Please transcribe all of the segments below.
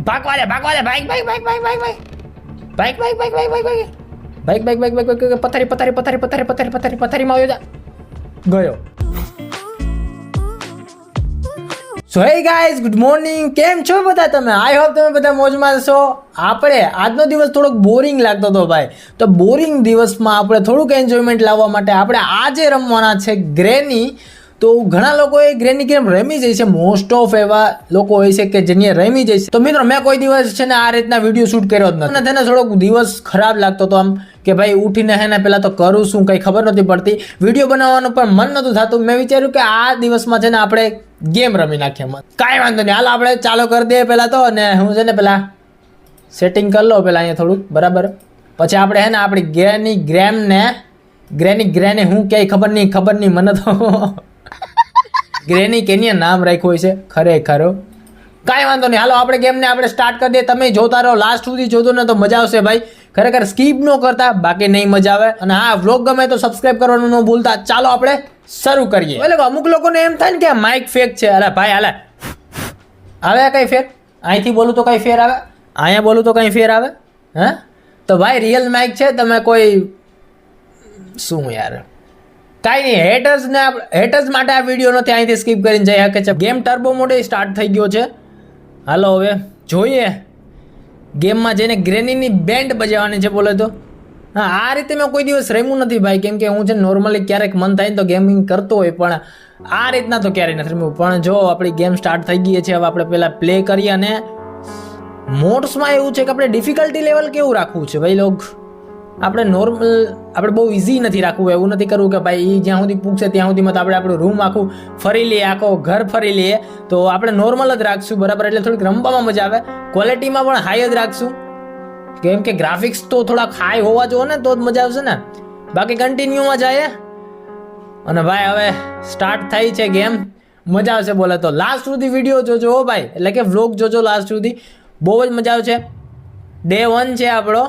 भागवा दे bike bike bike bike bike bike bike bike bike bike bike bike bike bike bike bike पथारी पथारी पथारी पथारी पथारी पथारी पथारी માં આવ્યો ગયો. સો હે ગાઈઝ, ગુડ મોર્નિંગ. કેમ છો બધા તમે? આઈ હોપ તમે બધા મોજમાં છો. આપણે આજનો દિવસ થોડોક બોરિંગ લાગતો હતો ભાઈ, તો બોરિંગ દિવસમાં આપણે થોડુંક એન્જોયમેન્ટ લાવવા માટે આપણે આજે રમવાના છે ગ્રેની. તો ઘણા લોકોએ ગ્રેની ગેમ રમી જાય છે, મોસ્ટ ઓફ એવા લોકો હોય છે કે જેને રમી જાય છે. તો મિત્રો મેં કોઈ દિવસ છે ને આ રીતના વિડીયો શૂટ કર્યો જ નથી, અને તેને થોડોક દિવસ ખરાબ લાગતો હતો આમ કે ભાઈ ઉઠીને હે ને પહેલાં તો કરું શું કંઈ ખબર નથી પડતી, વિડીયો બનાવવાનું પણ મન નહોતું થતું. મેં વિચાર્યું કે આ દિવસમાં છે ને આપણે ગેમ રમી નાખીએ. કાંઈ વાંધો નહીં, હાલ આપણે ચાલુ કરી દઈએ પહેલાં તો. અને હું છે ને પહેલાં સેટિંગ કરી લો પહેલાં અહીંયા થોડુંક બરાબર, પછી આપણે હે ને આપણી ગ્રેની હું ક્યાંય ખબર નહીં મને તો ગ્રેની કેની નામ રાખ્યું હોય છે ખરેખર. કાંઈ વાંધો નહીં, હાલો આપણે ગેમને આપણે સ્ટાર્ટ કરી દઈએ. તમે જોતા રહો, લાસ્ટ સુધી જોજો ને તો મજા આવશે ભાઈ. ખરેખર સ્કીપ ન કરતા, બાકી નહીં મજા આવે. અને હા, વ્લોગ ગમે તો સબસ્ક્રાઇબ કરવાનું ન ભૂલતા. ચાલો આપણે શરૂ કરીએ. એટલે અમુક લોકોને એમ થાય ને કે માઇક ફેક છે. અરે ભાઈ હાલે આવે કઈ ફેર? અહીંથી બોલું તો કઈ ફેર આવે, અહીંયા બોલું તો કઈ ફેર આવે? હે તો ભાઈ રિયલ માઇક છે. તમે કોઈ શું યાર, કાંઈ નહીં, હેટર્સ માટે આ વિડીયો નથી, અહીંથી સ્કીપ કરીને જઈ શકે છે. ગેમ ટર્બો મોડે સ્ટાર્ટ થઈ ગયો છે. હાલો હવે જોઈએ ગેમમાં જઈને ગ્રેનીની બેન્ડ બજાવવાની છે બોલે તો. હા, આ રીતે મેં કોઈ દિવસ રમ્યું નથી ભાઈ, કેમ કે હું છે નોર્મલી ક્યારેક મન થાય તો ગેમિંગ કરતો હોય, પણ આ રીતના તો ક્યારેય નથી રમ્યું. પણ જો આપણી ગેમ સ્ટાર્ટ થઈ ગઈ છે, હવે આપણે પહેલાં પ્લે કરીએ. અને મોડ્સમાં એવું છે કે આપણે ડિફિકલ્ટી લેવલ કેવું રાખવું છે ભાઈ લોગ? આપણે નોર્મલ, આપણે બહુ ઇઝી નથી રાખવું. એવું નથી કરવું કે ભાઈ એ જ્યાં સુધી પૂછશે ત્યાં સુધીમાં તો આપણે આપણું રૂમ આખું ફરી લઈએ, આખો ઘર ફરી લઈએ. તો આપણે નોર્મલ જ રાખશું બરાબર, એટલે થોડીક રમવામાં મજા આવે. ક્વોલિટીમાં પણ હાઈ જ રાખશું, કેમ કે ગ્રાફિક્સ તો થોડાક હાઈ હોવા જોઈએ ને તો જ મજા આવશે ને. બાકી કન્ટિન્યુમાં જાય. અને ભાઈ હવે સ્ટાર્ટ થઈ છે ગેમ, મજા આવશે બોલે તો. લાસ્ટ સુધી વિડીયો જોજો હો ભાઈ, એટલે કે વ્લોગ જોજો લાસ્ટ સુધી, બહુ જ મજા આવશે. ડે 1 છે આપણો.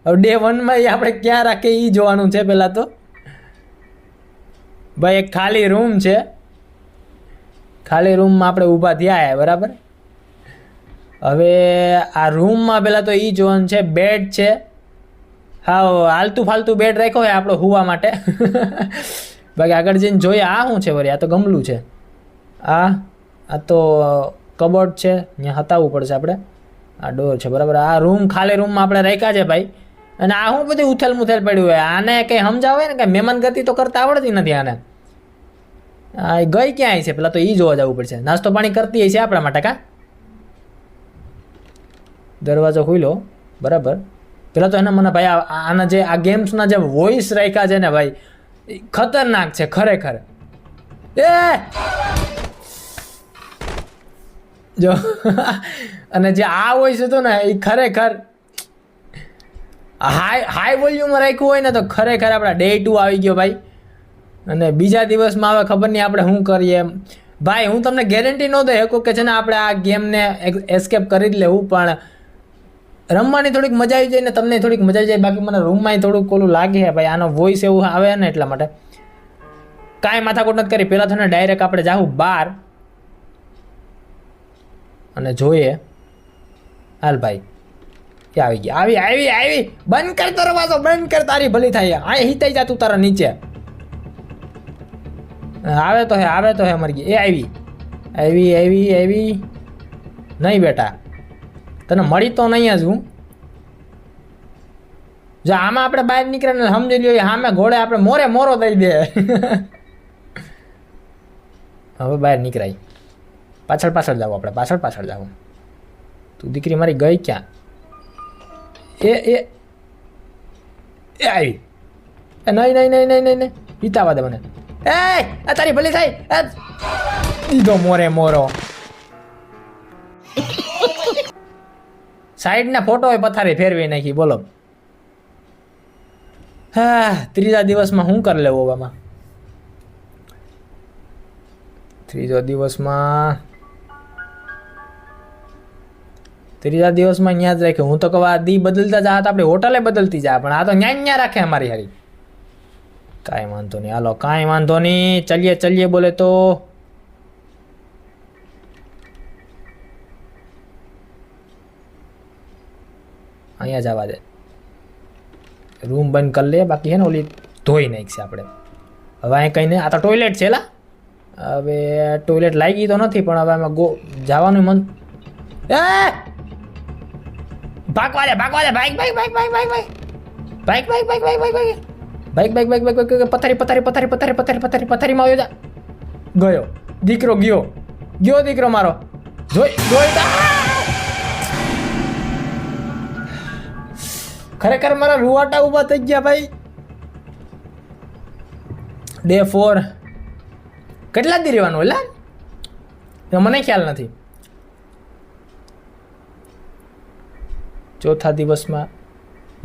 હવે ડે 1માં આપણે ક્યાં રાખીએ એ જોવાનું છે પહેલાં તો. ભાઈ એક ખાલી રૂમ છે, ખાલી રૂમમાં આપણે ઊભા થયા બરાબર. હવે આ રૂમમાં પહેલાં તો એ જોવાનું છે. બેડ છે, હા હાલતું ફાલતું બેડ રાખ્યો હોય આપણો હુવા માટે. બાકી આગળ જઈને જોઈએ આ શું છે વળી. આ તો ગમલું છે, આ તો કબોર્ડ છે, ત્યાં હતાવવું પડશે આપણે. આ ડોર છે બરાબર. આ રૂમ ખાલી રૂમમાં આપણે રાખ્યા છે ભાઈ. અને આ શું બધું ઉથેલ મુથેલ પડ્યું હોય, આને કંઈ સમજાવે ને, કંઈ મહેમાન ગતિ તો કરતા આવડતી નથી આને. આ ગઈ ક્યાંય છે પેલા તો એ જોવા જવું પડશે. નાસ્તો પાણી કરતી છે આપણા માટે કા? દરવાજો ખુલ્લો બરાબર. પેલા તો એને મને ભાઈ આના જે આ ગેમ્સના જે વોઇસ રાખ્યા છે ને ભાઈ, ખતરનાક છે ખરેખર. એ જો અને જે આ વોઇસ હતો ને એ ખરેખર હાઈ વોલ્યુમમાં રાખ્યું હોય ને તો ખરેખર આપણા ડે 2 આવી ગયો ભાઈ. અને બીજા દિવસમાં હવે ખબર નહીં આપણે શું કરીએ એમ ભાઈ. હું તમને ગેરંટી ન દઈ શકું કે છે ને આપણે આ ગેમને એસ્કેપ કરી જ લેવું, પણ રમવાની થોડીક મજા આવી જાય ને તમને થોડીક મજા આવી જાય. બાકી મને રૂમમાં થોડુંક ઓલું લાગે ભાઈ, આનો વોઇસ એવું આવે ને એટલા માટે કાંઈ માથાકૂટ નથી કરી. પહેલાં તો ને ડાયરેક્ટ આપણે જાવું બહાર અને જોઈએ. હાલ ભાઈ ક્યાં આવી ગયા? આવી બંધ કર દરવાજો, બંધ કર, તારી ભલી થાય. આ હિતાઈ જા તું તારા નીચે. આવે તો હે મરી ગઈ. એ આવી નહીં બેટા, તને મળી તો નહીં જ હું. જો આમાં આપણે બહાર નીકળે ને સમજી લ્યો સામે ઘોડે આપણે મોરો દઈ દે. હવે બહાર નીકળાય, પાછળ જાવ આપણે, પાછળ જાવ. તું દીકરી મારી ગઈ ક્યાં? એ આવી. નહીં પીતાવા દે મને. એ તારી ભલી થાય. દીધો મોરો. સાઈડના ફોટો હોય પથારી ફેરવી નાખી બોલો. હા, ત્રીજા દિવસમાં શું કરી લેવું આમાં? ત્રીજા દિવસમાં ન્યા જ રાખ્યું. હું તો કહું આ દી બદલતા જા તો આપણે હોટલે બદલતી જા, પણ આ તો ન્યા રાખે અમારી હારી. કાંઈ વાંધો નહીં, હાલો કાંઈ વાંધો નહીં, ચલીએ બોલે તો. અહીંયા જવા દે, રૂમ બંધ કરી લે. બાકી છે ને ઓલી ધોઈ નાખશે આપણે. હવે અહીં કંઈ નહીં, આ તો ટોયલેટ છે લા. હવે ટોયલેટ લાગી તો નથી, પણ હવે આમાં જવાનું મન. એ ભાગવા દે, ભાગવા દે, bike bike bike bike bike bike bike bike bike bike bike bike bike bike bike bike પથારી પથારી પથારી પથારી પથારી પથારી પથારીમાં આવ્યો જા. ગયો દીકરો, ગયો ગયો દીકરો મારો. જોઈ જોઈ ખરેખર મારા રૂવાટા ઊભા થઈ ગયા ભાઈ. ડે 4 કેટલા દી રહેવાનું એટલે મને ખ્યાલ નથી. ચોથા દિવસમાં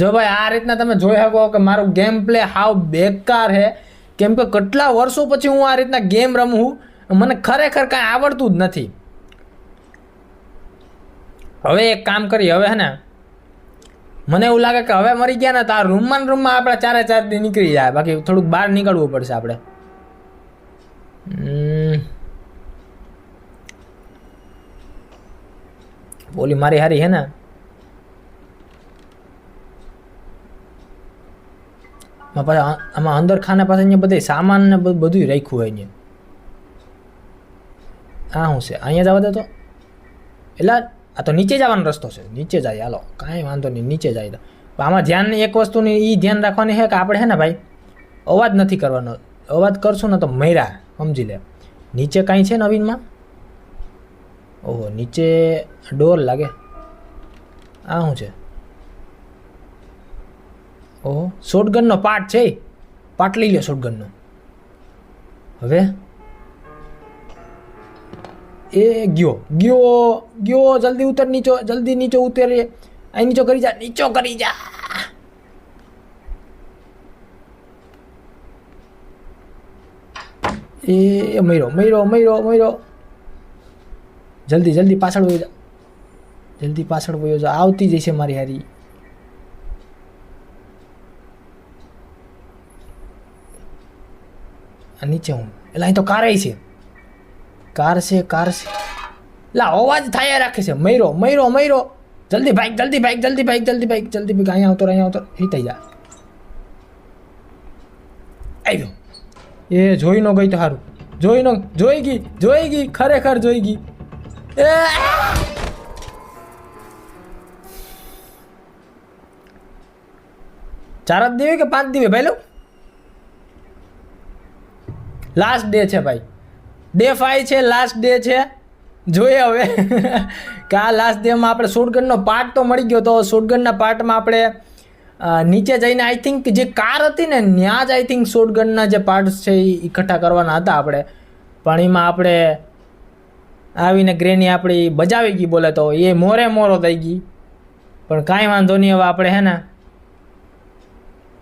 જો ભાઈ આ રીતના તમે જોઈ શકો કે મારું ગેમ પ્લે હાવ બેકાર છે. કેમ કે કેટલા વર્ષો પછી હું આ રીતના ગેમ રમું, મને ખરેખર કાંઈ આવડતું જ નથી. હવે એક કામ કરી, હવે હે ને મને એવું લાગે કે હવે મરી ગયા ને તો આ રૂમમાં આપણે 4 દી નીકળી જાય. બાકી થોડુંક બહાર નીકળવું પડશે આપણે. ઓલી મારી હારી હે ને આમાં અંદર ખાના પાસે અહીંયા બધે સામાન ને બધું રાખ્યું હોય અહીંયા. આ શું છે? અહીંયા જવા દે તો. એટલે આ તો નીચે જવાનો રસ્તો છે, નીચે જાય. હાલો કાંઈ વાંધો નહીં, નીચે જાય. તો આમાં ધ્યાન એક વસ્તુની એ ધ્યાન રાખવાની છે કે આપણે છે ને ભાઈ અવાજ નથી કરવાનો. અવાજ કરશું ને તો મર્યા સમજી લે. નીચે કાંઈ છે નવીનમાં? ઓહો નીચે ડોર લાગે. આ શું છે? ઓહો શોટગનનો પાર્ટ છે. પાર્ટ લઈ લે શોટગનનો. હવે એ ગયો ગયો ગયો. જલ્દી ઉતર, નીચો જલ્દી નીચો ઉતર. અહીં નીચો કરી જા, નીચો કરી જા. એ મર્યો મર્યો મર્યો મર્યો. જલ્દી જલ્દી પાછળ વયો જા, જલ્દી પાછળ વયો જા. આવતી જશે મારી હારી. આ નીચે હું એટલે અહીં તો કાર છે. કાર છે, કાર છે. લા અવાજ થાય રાખે છે. મર્યો મર્યો મર્યો. જલ્દી ભાઈ, જલ્દી ભાઈ, જલ્દી ભાઈ, જલ્દી ભાઈ, જલ્દી ભાઈ. અહીંયા આવતો, અહીંયા આવતો. હિતાઈ જા. આવ્યો. એ જોઈ ન ગઈ તો સારું. જોઈ ગઈ, જોઈ ગઈ, ખરેખર જોઈ ગઈ. એ 4 જ દેવે કે 5 દેવે ભાઈ? લો લાસ્ટ ડે છે ભાઈ. ડે 5 છે, લાસ્ટ ડે છે. જોઈએ હવે કે આ લાસ્ટ ડેમાં આપણે શોટગનનો પાર્ટ તો મળી ગયો. તો શોટગનના પાર્ટમાં આપણે નીચે જઈને આઈ થિંક જે કાર હતી ને ત્યાં જ આઈ થિંક શોટગનના જે પાર્ટ્સ છે એ ઇકઠ્ઠા કરવાના હતા આપણે. પણ એમાં આપણે આવીને ગ્રેની આપણી બજાવી ગઈ બોલે તો એ મોરો થઈ ગઈ. પણ કાંઈ વાંધો નહીં, હવે આપણે હે ને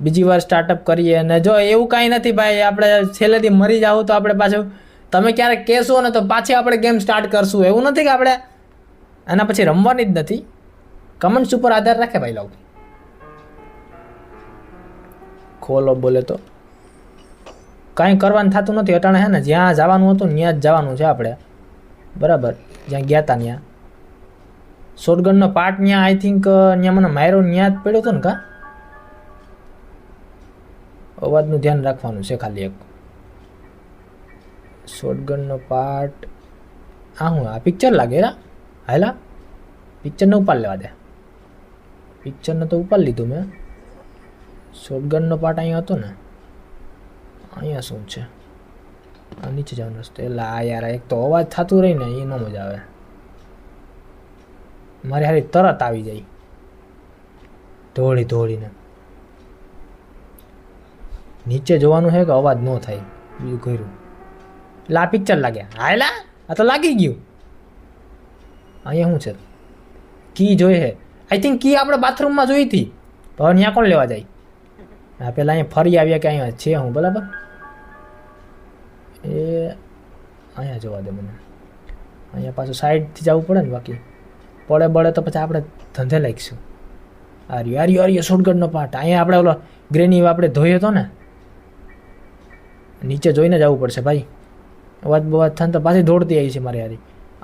બીજી વાર સ્ટાર્ટઅપ કરીએ. અને જો એવું કાંઈ નથી ભાઈ, આપણે છેલ્લેથી મરી જાવ તો આપણે પાછું તમે ક્યારેક કહેશો ને તો પાછી આપણે ગેમ સ્ટાર્ટ કરશું. એવું નથી કે આપણે આના પછી રમવાની જ નથી. કમેન્ટ્સ ઉપર આધાર રાખે ભાઈ લોકો. ખોલો બોલે તો કાંઈ કરવાનું થતું નથી અટાણે. હે ને જ્યાં જવાનું હતું ત્યાં જ જવાનું છે આપણે. બરાબર, જ્યાં ગયા હતા ત્યાં શોટગનનો પાર્ટ ત્યાં આઈ થિંક ત્યાં મને માર્યો ત્યાં જ પડ્યો હતો ને. કા અવાજનું ધ્યાન રાખવાનું છે ખાલી એક. શોટગનનો પાર્ટ આ હું આ પિક્ચર લાગે રા. હાલા પિક્ચરને ઉપાડ લેવા દે. પિક્ચરને તો ઉપાડ લીધું મેં. શોટગનનો પાર્ટ અહીંયા હતો ને. અહીંયા શું છે? આ નીચે જવાનો રસ્તો. એટલે આ યાર એક તો અવાજ થતું રહી ને એ ન મજા આવે. મારી હારી તરત આવી જાય દોડીને. નીચે જોવાનું છે કે અવાજ ન થાય, બીજું કર્યું. એટલે આ પિક્ચર લાગ્યા. હાયલા આ તો લાગી ગયું. અહીંયા શું છે? કી જોઈ છે આઈ થિંક. કી આપણે બાથરૂમમાં જોઈ હતી. તો હવે ત્યાં કોણ લેવા જાય? હા પેલા અહીંયા ફરી આવ્યા કે અહીંયા છે હું. બરાબર, એ અહીંયા જોવા દે મને. અહીંયા પાછું સાઈડથી જવું પડે ને. બાકી પડે તો પછી આપણે ધંધે લાગીશું. આર્યો શોટગનનો પાર્ટ. અહીંયા આપણે ઓલો ગ્રેની આપણે ધોયો હતો ને, નીચે જોઈને જવું પડશે ભાઈ. અવાજ બવાજ થાય તો પાછી દોડતી આવી છે મારી હારી.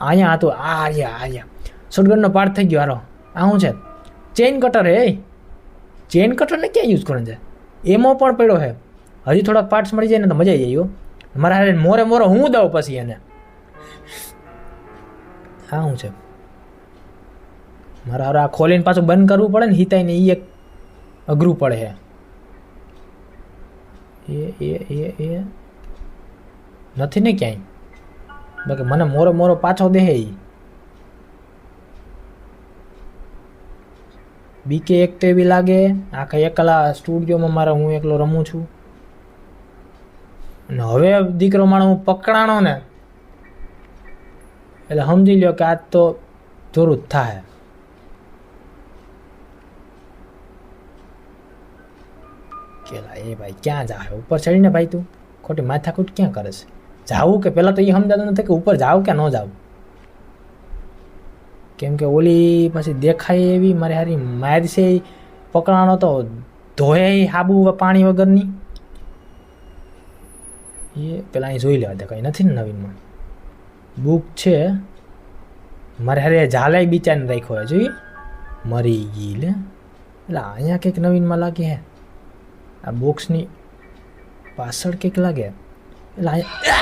અહીંયા હતું આર્યા શોટગનનો પાર્ટ થઈ ગયો. હારો આ શું છે? ચેઇન કટર હે ચેઇન કટરને ક્યાં યુઝ કરે છે એમાં પણ પડ્યો હે હજી થોડાક પાર્ટ્સ મળી જાય ને તો મજા આવી જાય મારા હારે મોરે મોરો હું દઉં પછી એને હા શું છે મારા હારે આ ખોલીને પાછું બંધ કરવું પડે ને હિતાય ને એ એક અઘરું પડે હે એ નથી ને ક્યાંય બાકી મને મોરો મોરો પાછો દે એ બીકે એક તો એવી લાગે આખા એકલા સ્ટુડિયોમાં મારા હું એકલો રમું છું અને હવે દીકરો માણો હું પકડાણો ને એટલે સમજી લ્યો કે આજ તો જરૂર જ થાય કેલા એ ભાઈ ક્યાં જાય ઉપર ચડીને ભાઈ તું ખોટી માથાકૂટ ક્યાં કરે છે જાવું કે પહેલાં તો એ સમજાતું નથી કે ઉપર જાવ કે ન જાવ કેમ કે ઓલી પછી દેખાય એવી મારી હારી માર છે પકડાણો તો ધોય હાબુ પાણી વગરની એ પેલા અહીં જોઈ લેવા દે કંઈ નથી ને નવીનમાં બુક છે મારે હારે ઝાલાઈ બિચારીને રાખ્યો હોય જોઈએ મરી ગઈ લે એટલે અહીંયા કંઈક નવીનમાં લાગે હે આ બોક્સની પાછળ કંઈક લાગે એટલે અહીંયા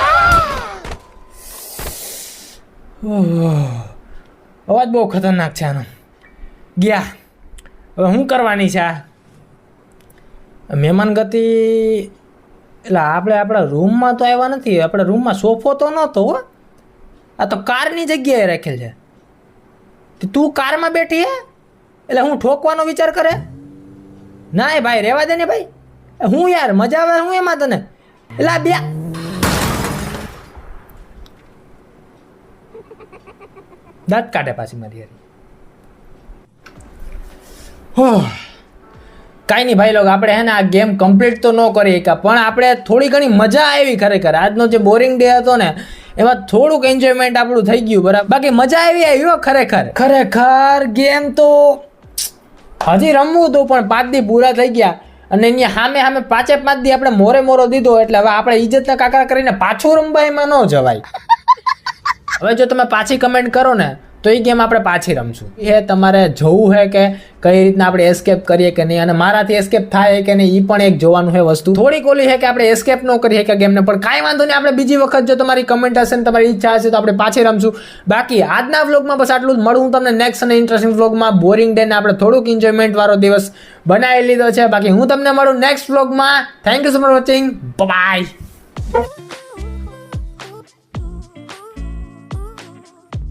અવાજ બહુ ખતરનાક છે આનો ગયા હવે શું કરવાની છે આ મહેમાન ગતિ એટલે આપણે આપણા રૂમમાં તો આવ્યા નથી આપણા રૂમમાં સોફો તો નહોતો હો આ તો કારની જગ્યાએ રાખેલ છે તું કારમાં બેઠી હે એટલે હું ઠોકવાનો વિચાર કરે ના એ ભાઈ રહેવા દે ને ભાઈ હું યાર મજા આવે હું એમાં તને એટલે આ બે દાંત કાઢે પાછી મારી યાર કાંઈ નહીં ભાઈ લોકો આપણે હે ને આ ગેમ કમ્પ્લીટ તો ન કરી શક્યા પણ આપણે થોડી ઘણી મજા આવી ખરેખર આજનો જે બોરિંગ ડે હતો ને એમાં થોડુંક એન્જોયમેન્ટ આપણું થઈ ગયું બરાબર બાકી મજા આવી ખરેખર ગેમ તો હજી રમવું હતું પણ 5 દી પૂરા થઈ ગયા અને અહીંયા સામે 5 દી આપણે મોરો દીધો એટલે હવે આપણે ઇજ્જતના કાકરા કરીને પાછું રમવા એમાં ન જવાય હવે જો તમે પાછી કમેન્ટ કરો ને તો એ ગેમ આપણે પાછી રમશું એ તમારે જોવું છે કે કઈ રીતના આપણે એસ્કેપ કરીએ કે નહીં અને મારાથી એસ્કેપ થાય કે નહીં એ પણ એક જોવાનું છે વસ્તુ થોડીક ઓલી છે કે આપણે એસ્કેપ ન કરીએ કે ગેમને પણ કાંઈ વાંધો નહીં આપણે બીજી વખત જો તમારી કમેન્ટ હશે ને તમારી ઈચ્છા હશે તો આપણે પાછી રમશું બાકી આજના વ્લોગમાં બસ આટલું જ મળું તમને નેક્સ્ટ અને ઇન્ટરેસ્ટિંગ વ્લોગમાં બોરિંગ ડે ને આપણે થોડુંક એન્જોયમેન્ટ વાળો દિવસ બનાવી લીધો છે બાકી હું તમને મળું નેક્સ્ટ વ્લોગમાં thank you so much watching bye